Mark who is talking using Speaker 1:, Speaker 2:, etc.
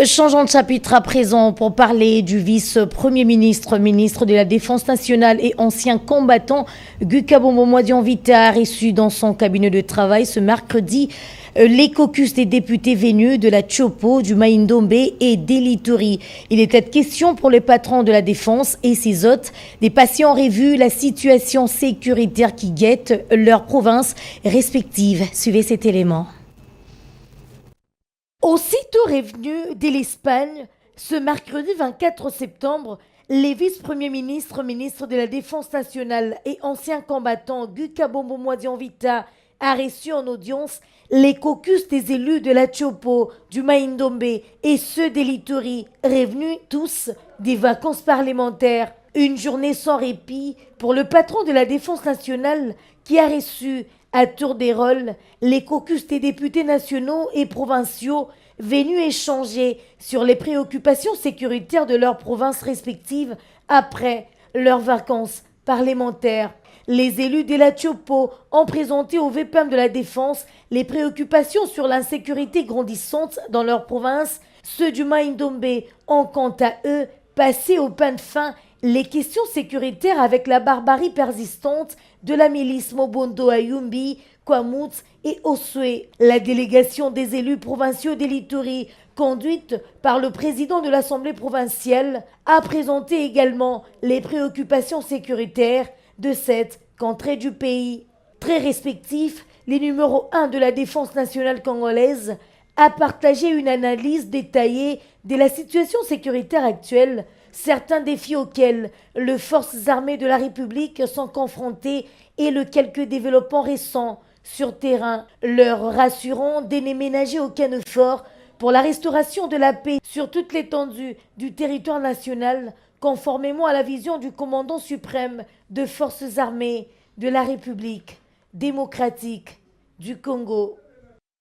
Speaker 1: Changeons de chapitre à présent pour parler du vice-premier ministre, ministre de la Défense nationale et ancien combattant Gukabo Vita a reçu dans son cabinet de travail ce mercredi les caucus des députés venus de la Tchopo, du Maïndombe et d'Elituri. Il était question pour le patron de la Défense et ses hôtes des passer en revue la situation sécuritaire qui guette leurs provinces respectives. Suivez cet élément. Aussitôt revenus de l'Espagne, ce mercredi 24 septembre, les vice-premiers ministres, ministres de la Défense nationale et anciens combattants Gukabo Vita a reçu en audience les caucus des élus de la Tchopo, du Maïndombe et ceux d'Elituri, revenus tous des vacances parlementaires. Une journée sans répit pour le patron de la Défense nationale qui a reçu à tour des rôles les caucus des députés nationaux et provinciaux venus échanger sur les préoccupations sécuritaires de leurs provinces respectives après leurs vacances parlementaires. Les élus de la Tchopo ont présenté au VPM de la Défense les préoccupations sur l'insécurité grandissante dans leur province. Ceux du Maïndombe ont quant à eux passé au pain de fin les questions sécuritaires avec la barbarie persistante de la milice Mobondo Ayumbi, Kwamut et Oswe. La délégation des élus provinciaux d'Elituri, conduite par le président de l'Assemblée provinciale, a présenté également les préoccupations sécuritaires de cette contrée du pays. Très respectif, les numéros 1 de la Défense nationale congolaise a partagé une analyse détaillée de la situation sécuritaire actuelle, certains défis auxquels les forces armées de la République sont confrontées et les quelques développements récents sur terrain, leur rassurant de ne ménager aucun effort pour la restauration de la paix sur toute l'étendue du territoire national, conformément à la vision du commandant suprême des forces armées de la République démocratique du Congo.